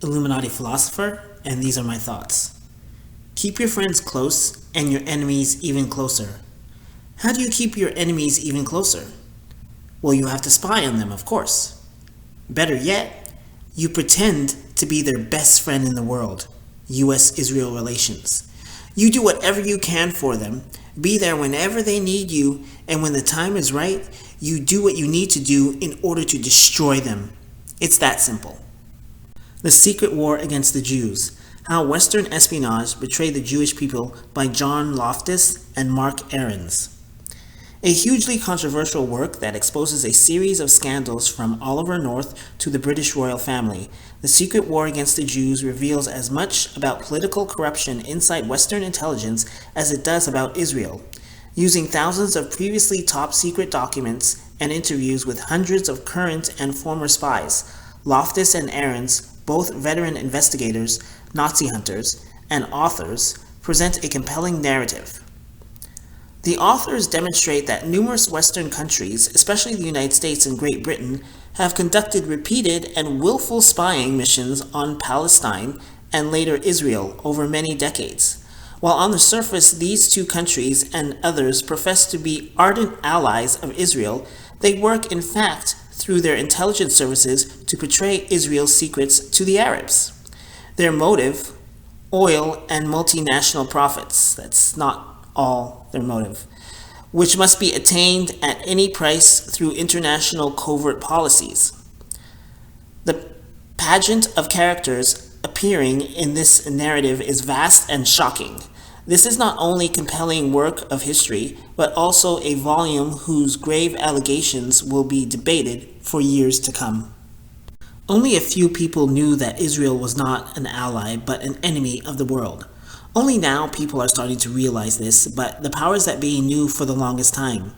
Illuminati philosopher, and these are my thoughts. Keep your friends close and your enemies even closer. How do you keep your enemies even closer? Well, you have to spy on them, of course. Better yet, you pretend to be their best friend in the world, U.S.-Israel relations. You do whatever you can for them, be there whenever they need you, and when the time is right, you do what you need to do in order to destroy them. It's that simple. The Secret War Against the Jews: How Western Espionage Betrayed the Jewish People by John Loftus and Mark Ahrens. A hugely controversial work that exposes a series of scandals from Oliver North to the British royal family. The Secret War Against the Jews reveals as much about political corruption inside Western intelligence as it does about Israel. Using thousands of previously top-secret documents and interviews with hundreds of current and former spies, Loftus and Ahrens, both veteran investigators, Nazi hunters, and authors, present a compelling narrative. The authors demonstrate that numerous Western countries, especially the United States and Great Britain, have conducted repeated and willful spying missions on Palestine and later Israel over many decades. While on the surface these two countries and others profess to be ardent allies of Israel, they work in fact through their intelligence services to portray Israel's secrets to the Arabs. Their motive: oil and multinational profits. That's not all their motive, which must be attained at any price through international covert policies. The pageant of characters appearing in this narrative is vast and shocking. This is not only compelling work of history, but also a volume whose grave allegations will be debated for years to come. Only a few people knew that Israel was not an ally, but an enemy of the world. Only now people are starting to realize this, but the powers that be knew for the longest time.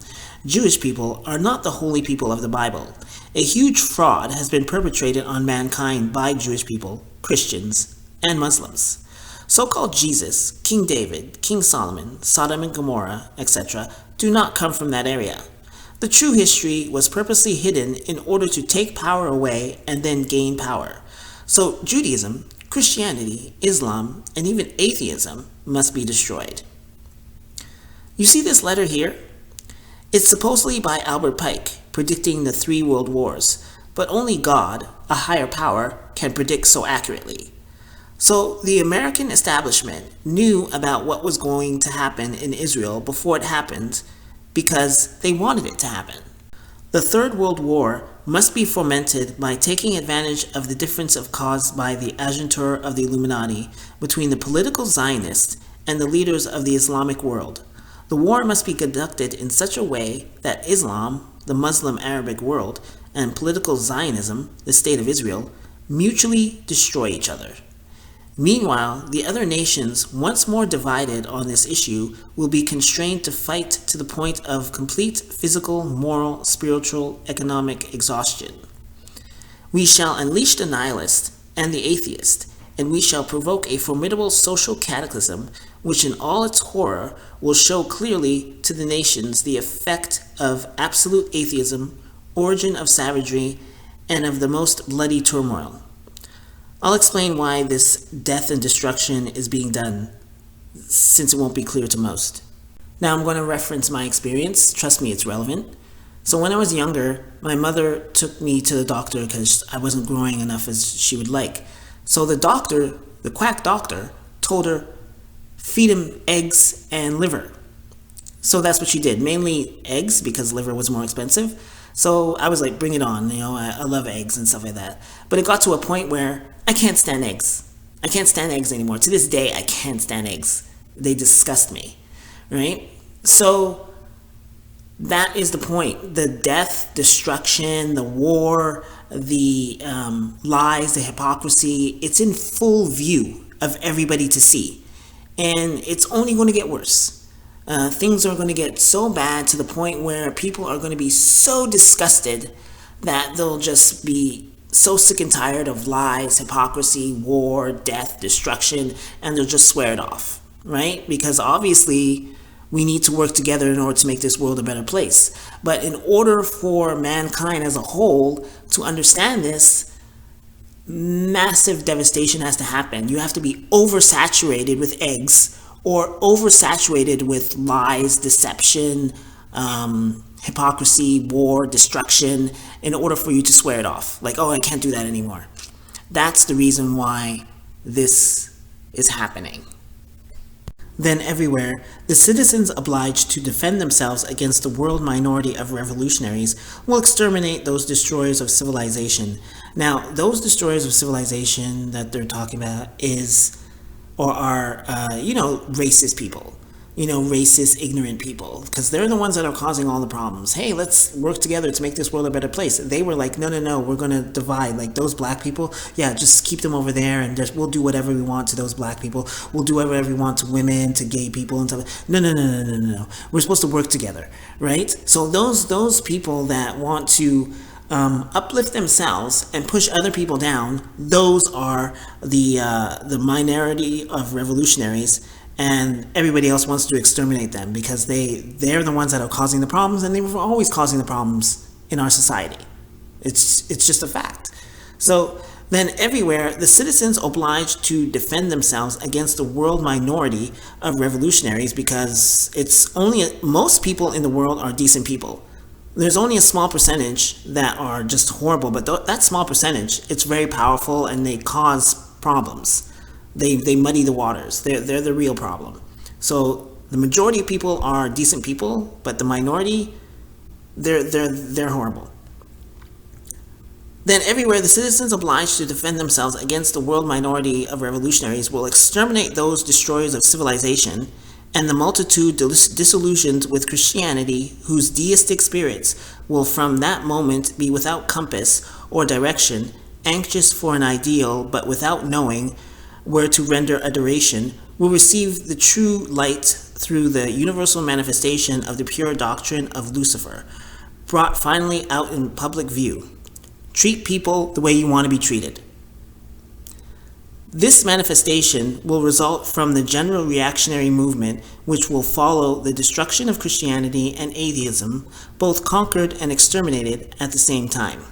Jewish people are not the holy people of the Bible. A huge fraud has been perpetrated on mankind by Jewish people, Christians, and Muslims. So-called Jesus, King David, King Solomon, Sodom and Gomorrah, etc. do not come from that area. The true history was purposely hidden in order to take power away and then gain power. So Judaism, Christianity, Islam, and even atheism must be destroyed. You see this letter here? It's supposedly by Albert Pike, predicting the 3 world wars, but only God, a higher power, can predict so accurately. So the American establishment knew about what was going to happen in Israel before it happened because they wanted it to happen. The Third World War must be fomented by taking advantage of the difference caused by the agentur of the Illuminati between the political Zionists and the leaders of the Islamic world. The war must be conducted in such a way that Islam, the Muslim Arabic world, and political Zionism, the State of Israel, mutually destroy each other. Meanwhile, the other nations, once more divided on this issue, will be constrained to fight to the point of complete physical, moral, spiritual, economic exhaustion. We shall unleash the nihilist and the atheist, and we shall provoke a formidable social cataclysm which in all its horror will show clearly to the nations the effect of absolute atheism, origin of savagery, and of the most bloody turmoil. I'll explain why this death and destruction is being done, since it won't be clear to most. Now I'm going to reference my experience. Trust me, it's relevant. So when I was younger, my mother took me to the doctor because I wasn't growing enough as she would like. So the doctor, the quack doctor, told her, feed him eggs and liver. So that's what she did, mainly eggs because liver was more expensive. So I was like, bring it on, I love eggs and stuff like that. But it got to a point where I can't stand eggs. I can't stand eggs anymore. To this day, I can't stand eggs. They disgust me, right? So that is the point. The death, destruction, the war, the lies, the hypocrisy, it's in full view of everybody to see. And it's only going to get worse. Things are going to get so bad to the point where people are going to be so disgusted that they'll just be so sick and tired of lies, hypocrisy, war, death, destruction, and they'll just swear it off, right? Because obviously we need to work together in order to make this world a better place. But in order for mankind as a whole to understand this, massive devastation has to happen. You have to be oversaturated with eggs or oversaturated with lies, deception, hypocrisy, war, destruction, in order for you to swear it off. Like, oh, I can't do that anymore. That's the reason why this is happening. Then everywhere, the citizens obliged to defend themselves against the world minority of revolutionaries will exterminate those destroyers of civilization. Now, those destroyers of civilization that they're talking about are racist people. Racist, ignorant people, because they're the ones that are causing all the problems. Hey, let's work together to make this world a better place. They were like, no, we're going to divide. Like those black people, yeah, just keep them over there and we'll do whatever we want to those black people. We'll do whatever we want to women, to gay people and stuff. No. We're supposed to work together, right? So those people that want to uplift themselves and push other people down, those are the minority of revolutionaries. And everybody else wants to exterminate them because they're the ones that are causing the problems, and they were always causing the problems in our society. It's just a fact. So then everywhere, the citizens obliged to defend themselves against the world minority of revolutionaries, because most people in the world are decent people. There's only a small percentage that are just horrible, but that small percentage, it's very powerful and they cause problems. They muddy the waters. They're the real problem. So the majority of people are decent people, but the minority, they're horrible. Then everywhere, the citizens obliged to defend themselves against the world minority of revolutionaries will exterminate those destroyers of civilization, and the multitude disillusioned with Christianity, whose deistic spirits will from that moment be without compass or direction, anxious for an ideal but without knowing where to render adoration, will receive the true light through the universal manifestation of the pure doctrine of Lucifer, brought finally out in public view. Treat people the way you want to be treated. This manifestation will result from the general reactionary movement, which will follow the destruction of Christianity and atheism, both conquered and exterminated at the same time.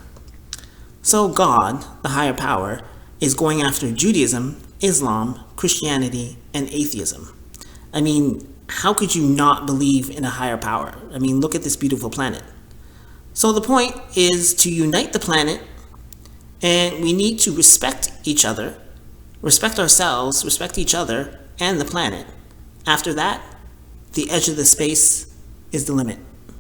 So God, the higher power, is going after Judaism, Islam, Christianity, and atheism. I mean, how could you not believe in a higher power? I mean, look at this beautiful planet. So the point is to unite the planet, and we need to respect each other, respect ourselves, respect each other, and the planet. After that, the edge of the space is the limit.